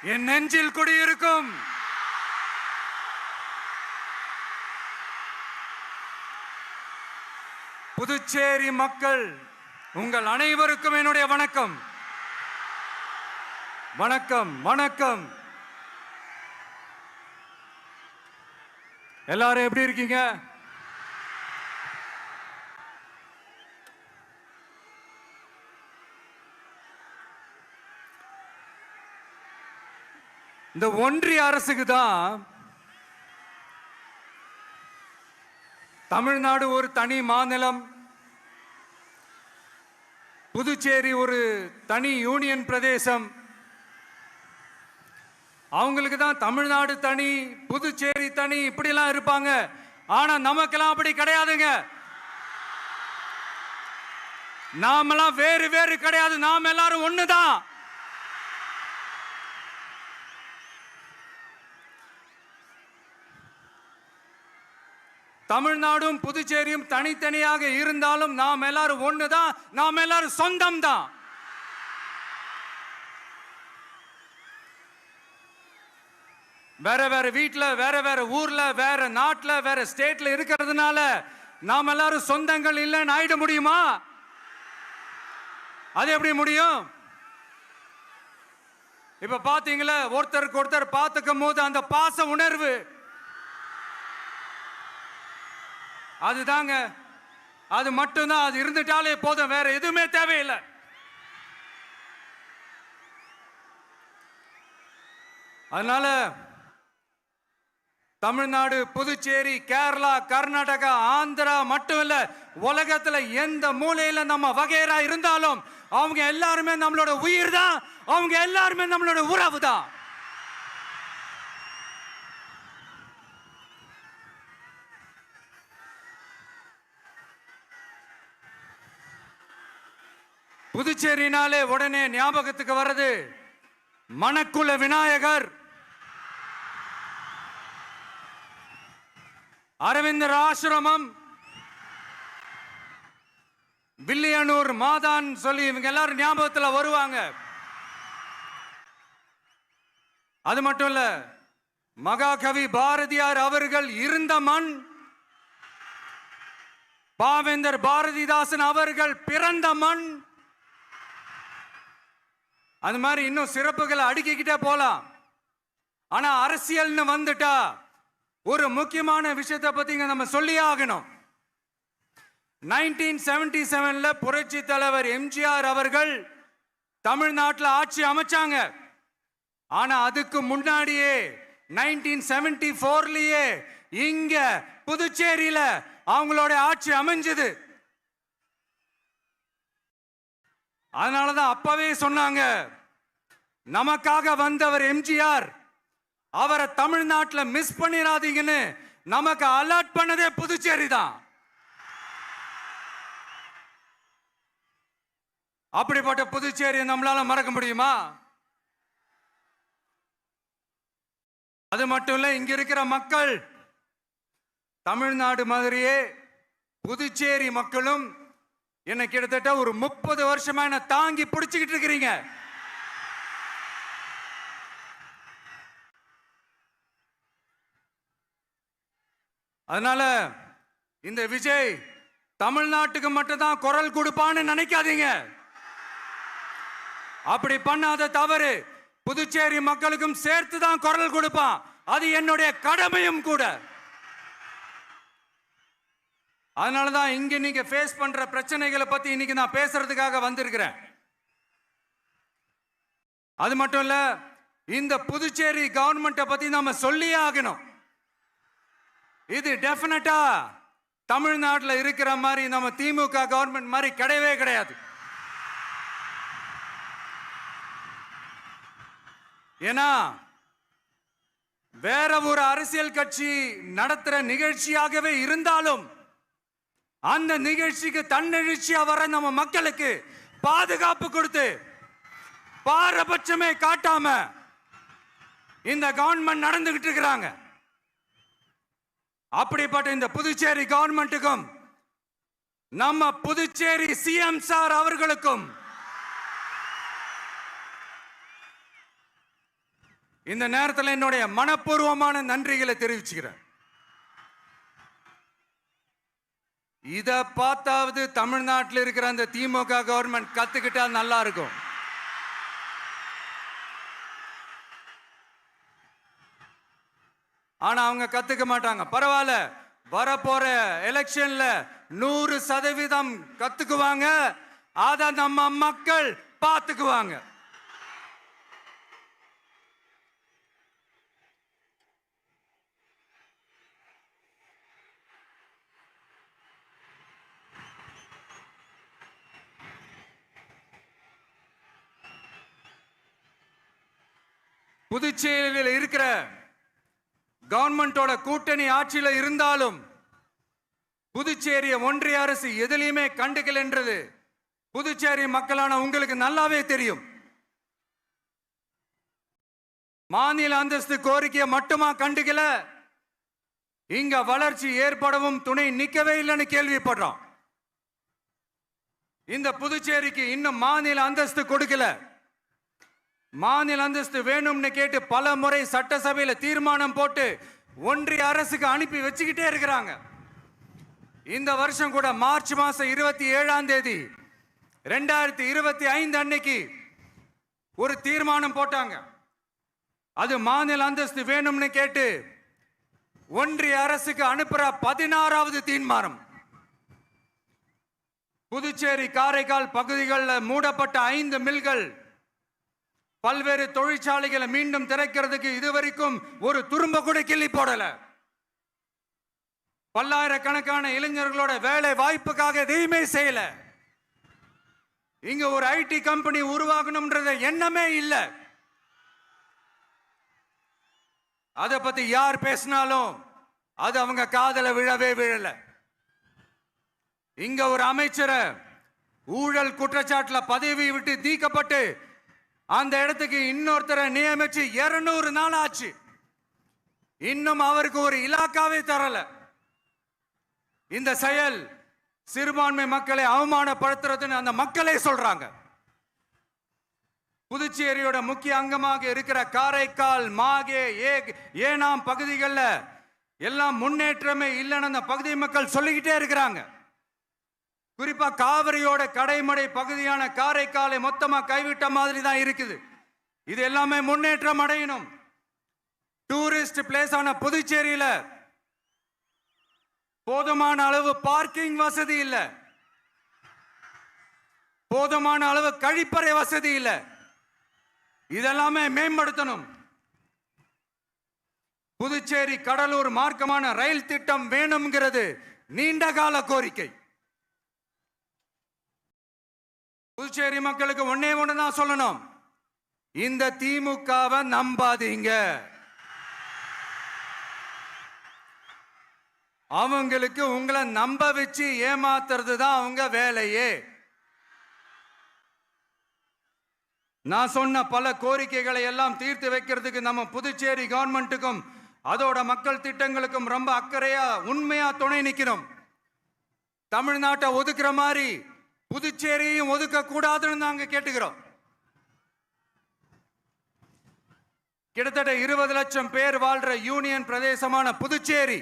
என் நெஞ்சில் குடியிருக்கும் புதுச்சேரி மக்கள் உங்கள் அனைவருக்கும் என்னுடைய வணக்கம். வணக்கம் வணக்கம். எல்லாரும் எப்படி இருக்கீங்க? இந்த ஒன்றிய அரசுக்கு தான் தமிழ்நாடு ஒரு தனி மாநிலம், புதுச்சேரி ஒரு தனி யூனியன் பிரதேசம். அவங்களுக்கு தான் தமிழ்நாடு தனி, புதுச்சேரி தனி, இப்படிலாம் இருப்பாங்க. ஆனா நமக்கெல்லாம் அப்படி கிடையாதுங்க. நாமெல்லாம் வேறு வேறு கிடையாது. நாம் எல்லாரும் ஒண்ணுதான். தமிழ்நாடும் புதுச்சேரியும் தனித்தனியாக இருந்தாலும் நாம் எல்லாரும் ஒண்ணுதான். நாம் எல்லாரும் சொந்தம் தான். வேற வேற வீட்டுல, வேற வேற ஊர்ல, வேற நாட்டுல, வேற ஸ்டேட்ல இருக்கிறதுனால நாம் எல்லாரும் சொந்தங்கள் இல்லைன்னு ஆயிட முடியுமா? அது எப்படி முடியும்? இப்ப பாத்தீங்களா, ஒருத்தருக்கு ஒருத்தர் பார்த்துக்கும் போது அந்த பாச உணர்வு, அதுதாங்க. அது மட்டும்தான். அது இருந்துட்டாலே போதும், வேற எதுவுமே தேவையில்லை. அதனால தமிழ்நாடு, புதுச்சேரி, கேரளா, கர்நாடகா, ஆந்திரா மட்டும் இல்ல, உலகத்துல எந்த மூலையில நம்ம வகைரா இருந்தாலும் அவங்க எல்லாருமே நம்மளோட உயிர் தான். அவங்க எல்லாருமே நம்மளோட உறவு தான். புதுச்சேரினாலே உடனே ஞாபகத்துக்கு வர்றது மணக்குள விநாயகர், அரவிந்தர் ஆசிரமம், வில்லியனூர் மாதான் சொல்லி இவங்க எல்லாரும் ஞாபகத்துல வருவாங்க. அது மட்டும் இல்ல, மகாகவி பாரதியார் அவர்கள் இருந்த மண், பாவேந்தர் பாரதிதாசன் அவர்கள் பிறந்த மண். அது மாதிரி இன்னும் சிறப்புகளை அடுக்கிக்கிட்டே போலாம். ஆனா அரசியல்னு வந்துட்டா ஒரு முக்கியமான விஷயத்தை பத்தி நம்ம சொல்லியே ஆகணும். 1977ல புரட்சி தலைவர் எம்ஜிஆர் அவர்கள் தமிழ்நாட்டில் ஆட்சி அமைச்சாங்க. ஆனா அதுக்கு முன்னாடியே 1974லயே இங்க புதுச்சேரியில அவங்களோட ஆட்சி அமைஞ்சது. அதனாலதான் அப்பவே சொன்னாங்க, நமக்காக வந்தவர் எம்ஜிஆர், அவரை தமிழ்நாட்டில் மிஸ் பண்ணிடாதீங்கன்னு நமக்கு அலர்ட் பண்ணதே புதுச்சேரி தான். அப்படிப்பட்ட புதுச்சேரியை நம்மளால மறக்க முடியுமா? அது மட்டும் இல்ல, இங்க இருக்கிற மக்கள் தமிழ்நாடு மாதிரியே புதுச்சேரி மக்களும் என்ன கிட்டத்தட்ட ஒரு 30 வருஷமா என்ன தாங்கி பிடிச்சுக்கிட்டு இருக்கிறீங்க. அதனால இந்த விஜய் தமிழ்நாட்டுக்கு மட்டும்தான் குரல் கொடுப்பான்னு நினைக்காதீங்க. அப்படி பண்ணாத தவறு. புதுச்சேரி மக்களுக்கும் சேர்த்து தான் குரல் கொடுப்பான். அது என்னுடைய கடமையும் கூட. அதனாலதான் இங்க நீங்க ஃபேஸ் பண்ற பிரச்சனைகளை பத்தி இன்னைக்கு நான் பேசுறதுக்காக வந்திருக்கிறேன். அது மட்டும் இல்ல, இந்த புதுச்சேரி கவர்மெண்ட்டை பத்தி நாம சொல்லியே ஆகணும். இது டெஃபினட்டா தமிழ்நாட்டில் இருக்கிற மாதிரி நம்ம திமுக கவர்மெண்ட் மாதிரி கிடையவே கிடையாது. ஏன்னா வேற ஒரு அரசியல் கட்சி நடத்துற நிகழ்ச்சியாகவே இருந்தாலும் அந்த நிகழ்ச்சிக்கு தன்னெழுச்சியா வர நம்ம மக்களுக்கு பாதுகாப்பு கொடுத்து பாரபட்சமே காட்டாம இந்த கவர்மெண்ட் நடந்துகிட்டு இருக்கிறாங்க. அப்படிப்பட்ட இந்த புதுச்சேரி கவர்மெண்ட்டுக்கும் நம்ம புதுச்சேரி சிஎம் சார் அவர்களுக்கும் இந்த நேரத்தில் என்னுடைய மனப்பூர்வமான நன்றிகளை தெரிவிச்சுக்கிறேன். இத பார்த்தாவது தமிழ்நாட்டில் இருக்கிற அந்த திமுக கவர்மெண்ட் கத்துக்கிட்டா நல்லா இருக்கும். ஆனா அவங்க கத்துக்க மாட்டாங்க. பரவாயில்ல, வரப்போற எலெக்ஷன்ல 100% கத்துக்குவாங்க. அத நம்ம மக்கள் பார்த்துக்குவாங்க. புதுச்சேரியில் இருக்கிற கவர்மெண்டோட கூட்டணி ஆட்சியில இருந்தாலும் புதுச்சேரிய ஒன்றிய அரசு எதிலையுமே கண்டுக்கல என்றது புதுச்சேரி மக்களான உங்களுக்கு நல்லாவே தெரியும். மாநில அந்தஸ்து கோரிக்கையை மட்டுமா கண்டுக்கல, இங்க வளர்ச்சி ஏற்படவும் துணை நிக்கவே இல்லைன்னு கேள்விப்படுறோம். இந்த புதுச்சேரிக்கு இன்னும் மாநில அந்தஸ்து கொடுக்கல. மாநில அந்தஸ்து வேணும்னு கேட்டு பல முறை சட்டசபையில தீர்மானம் போட்டு ஒன்றிய அரசுக்கு அனுப்பி வச்சுக்கிட்டே இருக்கிறாங்க. இந்த வருஷம் கூட மார்ச் மாசம் 27ஆம் தேதி 2025 அன்னைக்கு ஒரு தீர்மானம் போட்டாங்க. அது மாநில அந்தஸ்து வேணும்னு கேட்டு ஒன்றிய அரசுக்கு அனுப்புற 16வது தீர்மானம். புதுச்சேரி காரைக்கால் பகுதிகளில் மூடப்பட்ட 5 மில்கள், பல்வேறு தொழிற்சாலைகளை மீண்டும் திறக்கிறதுக்கு இதுவரைக்கும் ஒரு துரும்ப கூட கிள்ளி போடல. பல்லாயிரக்கணக்கான இளைஞர்களோட வேலை வாய்ப்புக்காக எதையுமே செய்யல. இங்க ஒரு ஐடி கம்பெனி உருவாகணும்ன்றது எண்ணமே இல்லை. அதை பத்தி யார் பேசினாலும் அது அவங்க காதல விழவே விழல. இங்க ஒரு அமைச்சரை ஊழல் குற்றச்சாட்டுல பதவி விட்டு நீக்கப்பட்டு அந்த இடத்துக்கு இன்னொருத்தரை நியமிச்சு 200 நாள் ஆச்சு. இன்னும் அவருக்கு ஒரு இலாக்காவே தரல. இந்த செயல் சிறுபான்மை மக்களை அவமானப்படுத்துறதுன்னு அந்த மக்களே சொல்றாங்க. புதுச்சேரியோட முக்கிய அங்கமாக இருக்கிற காரைக்கால், மாகே, ஏனாம் பகுதிகளில் எல்லாம் முன்னேற்றமே இல்லைன்னு அந்த பகுதி மக்கள் சொல்லிக்கிட்டே இருக்கிறாங்க. குறிப்பா காவிரியோட கடைமடை பகுதியான காரைக்காலை மொத்தமா கைவிட்ட மாதிரி தான் இருக்குது. இது எல்லாமே முன்னேற்றம் அடையணும். டூரிஸ்ட் பிளேஸ் ஆன புதுச்சேரியில போதுமான அளவு பார்க்கிங் வசதி இல்ல, போதுமான அளவு கழிப்பறை வசதி இல்ல. இதெல்லாமே மேம்படுத்தணும். புதுச்சேரி கடலூர் மார்க்கமான ரயில் திட்டம் வேணும்ங்கிறது நீண்ட கால கோரிக்கை. புதுச்சேரி மக்களுக்கு ஒன்னே ஒண்ணுதான் சொல்லணும், இந்த திமுகவை நம்பாதீங்க. அவங்களுக்கு உங்களை நம்ப வச்சு ஏமாத்துறது தான் அவங்க வேலையே. நான் சொன்ன பல கோரிக்கைகளை எல்லாம் தீர்த்து வைக்கிறதுக்கு நம்ம புதுச்சேரி கவர்மெண்ட்டுக்கும் அதோட மக்கள் திட்டங்களுக்கும் ரொம்ப அக்கறையா உண்மையா துணை நிக்கணும். தமிழ்நாட்டை ஒதுக்குற மாதிரி புதுச்சேரியும் ஒதுக்க கூடாதுன்னு நாங்க கேட்டுக்கிறோம். கிட்டத்தட்ட 20 லட்சம் பேர் வாழ்ற யூனியன் பிரதேசமான புதுச்சேரி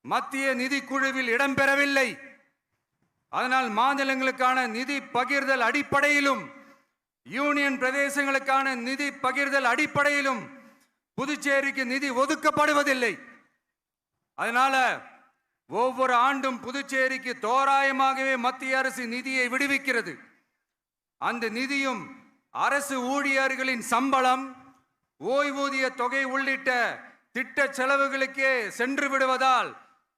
மத்திய நிதி குழுவில் இடம்பெறவில்லை. அதனால் மாநிலங்களுக்கான நிதி பகிர்தல் அடிப்படையிலும் யூனியன் பிரதேசங்களுக்கான நிதி பகிர்தல் அடிப்படையிலும் புதுச்சேரிக்கு நிதி ஒதுக்கப்படுவதில்லை. அதனால ஒவ்வொரு ஆண்டும் புதுச்சேரிக்கு தோராயமாகவே மத்திய அரசு நிதியை விடுவிக்கிறது. அந்த நிதியும் அரசு ஊழியர்களின் சம்பளம், ஓய்வூதிய தொகை உள்ளிட்ட திட்ட செலவுகளுக்கே சென்று விடுவதால்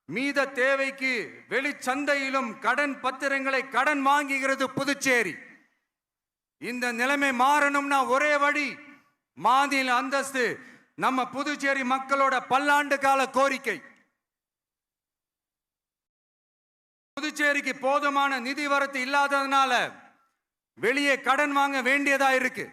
மீத தேவைக்கு வெளிச்சந்தையிலும் கடன் பத்திரங்களை கடன் வாங்குகிறது புதுச்சேரி. இந்த நிலைமை மாறணும்னா ஒரே வழி, மாநில அந்தஸ்து நம்ம புதுச்சேரி மக்களோட பல்லாண்டு கால கோரிக்கை. புதுச்சேரிக்கு போதுமான நிதி வரத்து இல்லாததுனால வெளியே கடன் வாங்க வேண்டியதா இருக்கு.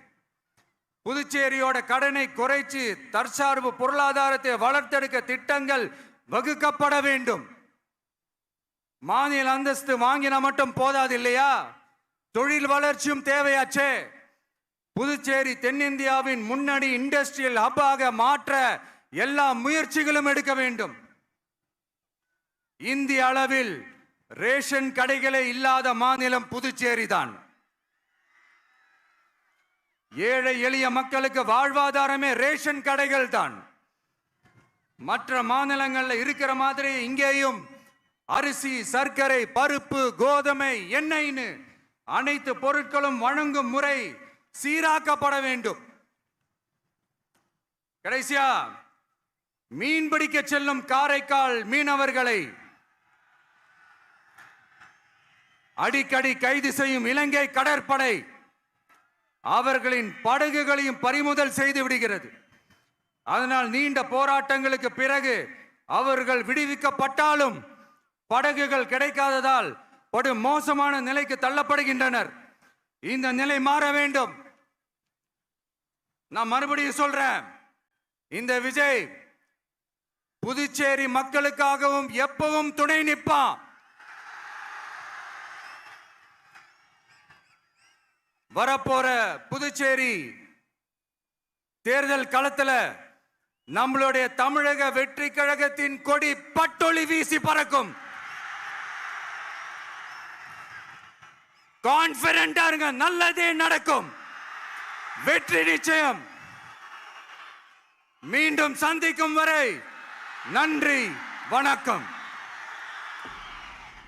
புதுச்சேரியோட கடனை குறைச்சு தற்சார்பு பொருளாதாரத்தை வளர்த்தெடுக்க திட்டங்கள் வகுக்கப்பட வேண்டும். மாநில அந்தஸ்து வாங்கினா மட்டும் போதாது இல்லையா, தொழில் வளர்ச்சியும் தேவையாச்சே. புதுச்சேரி தென்னிந்தியாவின் முன்னணி இண்டஸ்ட்ரியல் ஹப்பாக மாற்ற எல்லா முயற்சிகளும் எடுக்க வேண்டும். இந்திய அளவில் ரேஷன் கடைகளே இல்லாத மாநிலம் புதுச்சேரி தான். ஏழை எளிய மக்களுக்கு வாழ்வாதாரமே ரேஷன் கடைகள் தான். மற்ற மாநிலங்கள்ல இருக்கிற மாதிரி இங்கேயும் அரிசி, சர்க்கரை, பருப்பு, கோதுமை, எண்ணெய்னு அனைத்து பொருட்களும் வழங்கும் முறை சீராக்கப்பட வேண்டும். கடைசியா மீன்பிடிக்க செல்லும் காரைக்கால் மீனவர்களை அடிக்கடி கைது செய்யும் இலங்கை கடற்படை அவர்களின் படகுகளையும் பறிமுதல் செய்து விடுகிறது. அதனால் நீண்ட போராட்டங்களுக்கு பிறகு அவர்கள் விடுவிக்கப்பட்டாலும் படகுகள் கிடைக்காததால் படு மோசமான நிலைக்கு தள்ளப்படுகின்றனர். இந்த நிலை மாற வேண்டும். நான் மறுபடியும் சொல்றேன், இந்த விஜய் புதுச்சேரி மக்களுக்காகவும் எப்பவும் துணை நிற்பான். வரப்போற புதுச்சேரி தேர்தல் களத்துல நம்மளுடைய தமிழக வெற்றி கழகத்தின் கொடி பட்டொளி வீசி பறக்கும். கான்பிடென்டா இருங்க, நல்லதே நடக்கும். வெற்றி நிச்சயம். மீண்டும் சந்திக்கும் வரை நன்றி, வணக்கம்.